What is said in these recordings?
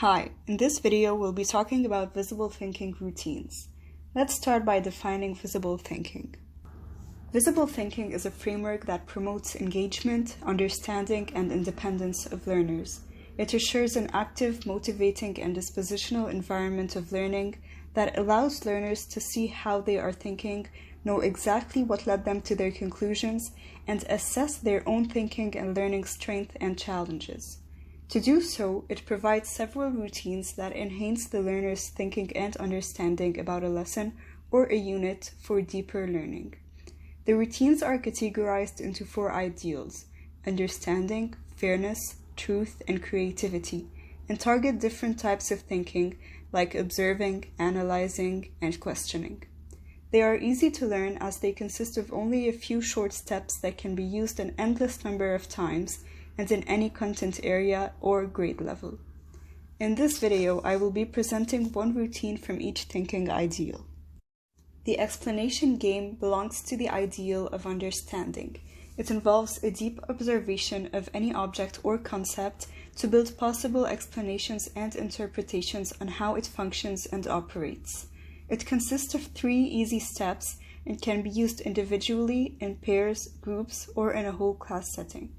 Hi, in this video we'll be talking about visible thinking routines. Let's start by defining visible thinking. Visible thinking is a framework that promotes engagement, understanding, and independence of learners. It assures an active, motivating, and dispositional environment of learning that allows learners to see how they are thinking, know exactly what led them to their conclusions, and assess their own thinking and learning strengths and challenges. To do so, it provides several routines that enhance the learner's thinking and understanding about a lesson or a unit for deeper learning. The routines are categorized into 4 ideals: understanding, fairness, truth, and creativity, and target different types of thinking like observing, analyzing, and questioning. They are easy to learn as they consist of only a few short steps that can be used an endless number of times and in any content area or grade level. In this video, I will be presenting one routine from each thinking ideal. The explanation game belongs to the ideal of understanding. It involves a deep observation of any object or concept to build possible explanations and interpretations on how it functions and operates. It consists of 3 easy steps and can be used individually, in pairs, groups, or in a whole class setting.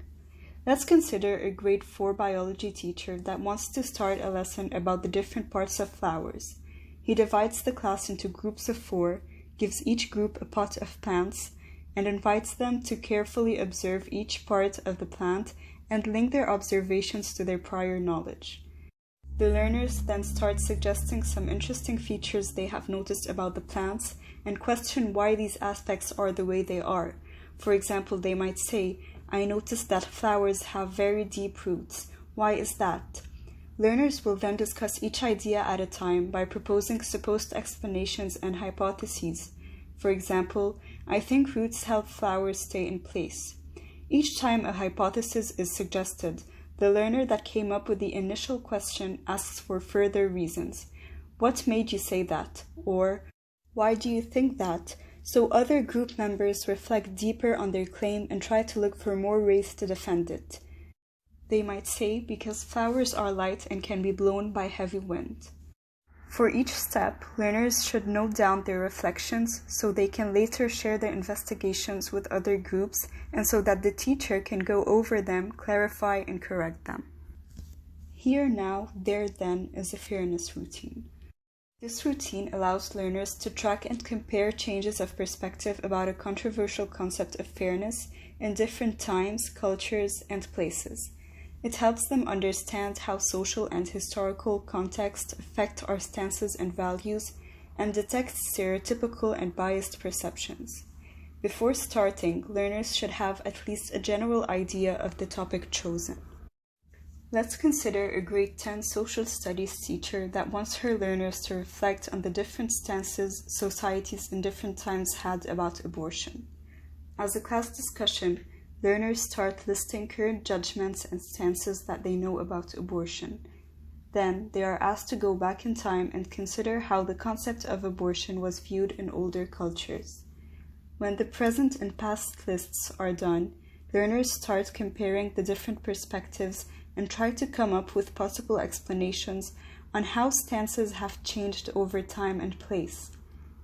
Let's consider a grade 4 biology teacher that wants to start a lesson about the different parts of flowers. He divides the class into groups of 4, gives each group a pot of plants, and invites them to carefully observe each part of the plant and link their observations to their prior knowledge. The learners then start suggesting some interesting features they have noticed about the plants and question why these aspects are the way they are. For example, they might say, "I noticed that flowers have very deep roots. Why is that?" Learners will then discuss each idea at a time by proposing supposed explanations and hypotheses. For example, "I think roots help flowers stay in place." Each time a hypothesis is suggested, the learner that came up with the initial question asks for further reasons. "What made you say that?" Or, "Why do you think that?" So other group members reflect deeper on their claim and try to look for more ways to defend it. They might say, "Because flowers are light and can be blown by heavy wind." For each step, learners should note down their reflections so they can later share their investigations with other groups and so that the teacher can go over them, clarify, and correct them. Here, now, there, then is a fairness routine. This routine allows learners to track and compare changes of perspective about a controversial concept of fairness in different times, cultures, and places. It helps them understand how social and historical context affect our stances and values and detect stereotypical and biased perceptions. Before starting, learners should have at least a general idea of the topic chosen. Let's consider a grade 10 social studies teacher that wants her learners to reflect on the different stances societies in different times had about abortion. As a class discussion, learners start listing current judgments and stances that they know about abortion. Then, they are asked to go back in time and consider how the concept of abortion was viewed in older cultures. When the present and past lists are done, learners start comparing the different perspectives and try to come up with possible explanations on how stances have changed over time and place.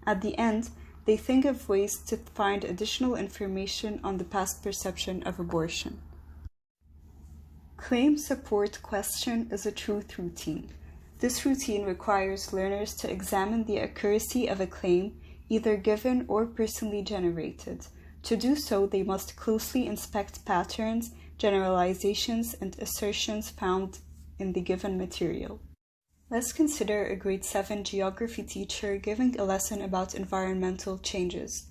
At the end, they think of ways to find additional information on the past perception of abortion. Claim, support, question is a truth routine. This routine requires learners to examine the accuracy of a claim, either given or personally generated. To do so, they must closely inspect patterns, generalizations, and assertions found in the given material. Let's consider a grade 7 geography teacher giving a lesson about environmental changes.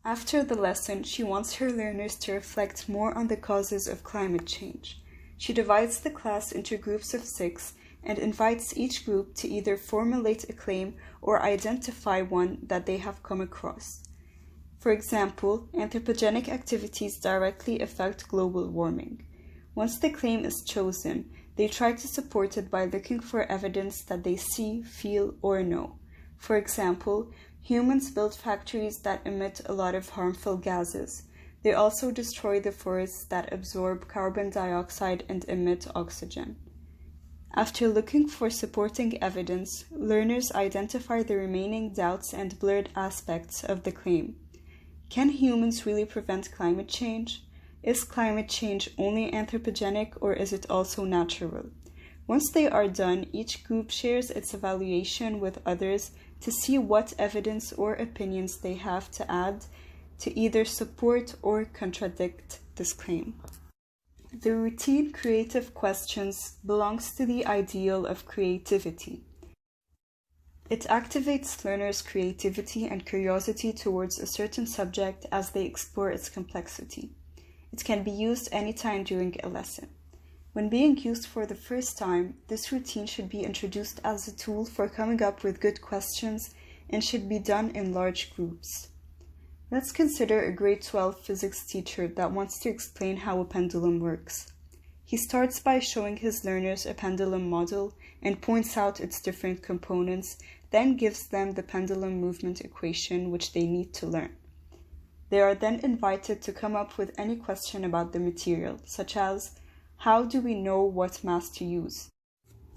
After the lesson, she wants her learners to reflect more on the causes of climate change. She divides the class into groups of 6 and invites each group to either formulate a claim or identify one that they have come across. For example, anthropogenic activities directly affect global warming. Once the claim is chosen, they try to support it by looking for evidence that they see, feel, or know. For example, humans build factories that emit a lot of harmful gases. They also destroy the forests that absorb carbon dioxide and emit oxygen. After looking for supporting evidence, learners identify the remaining doubts and blurred aspects of the claim. Can humans really prevent climate change? Is climate change only anthropogenic or is it also natural? Once they are done, each group shares its evaluation with others to see what evidence or opinions they have to add to either support or contradict this claim. The routine creative questions belongs to the ideal of creativity. It activates learners' creativity and curiosity towards a certain subject as they explore its complexity. It can be used anytime during a lesson. When being used for the first time, this routine should be introduced as a tool for coming up with good questions and should be done in large groups. Let's consider a grade 12 physics teacher that wants to explain how a pendulum works. He starts by showing his learners a pendulum model and points out its different components, then gives them the pendulum movement equation which they need to learn. They are then invited to come up with any question about the material, such as, how do we know what mass to use?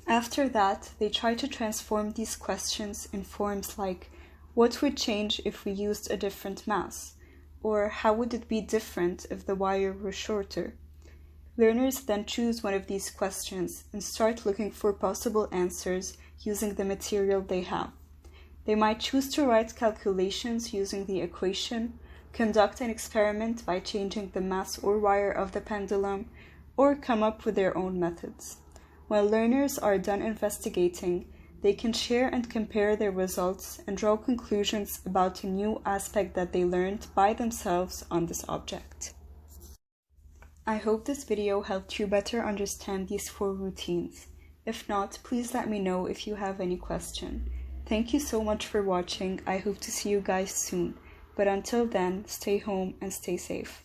After that, they try to transform these questions in forms like, what would change if we used a different mass? Or how would it be different if the wire were shorter? Learners then choose one of these questions and start looking for possible answers using the material they have. They might choose to write calculations using the equation, conduct an experiment by changing the mass or wire of the pendulum, or come up with their own methods. When learners are done investigating, they can share and compare their results and draw conclusions about a new aspect that they learned by themselves on this object. I hope this video helped you better understand these 4 routines. If not, please let me know if you have any question. Thank you so much for watching. I hope to see you guys soon. But until then, stay home and stay safe.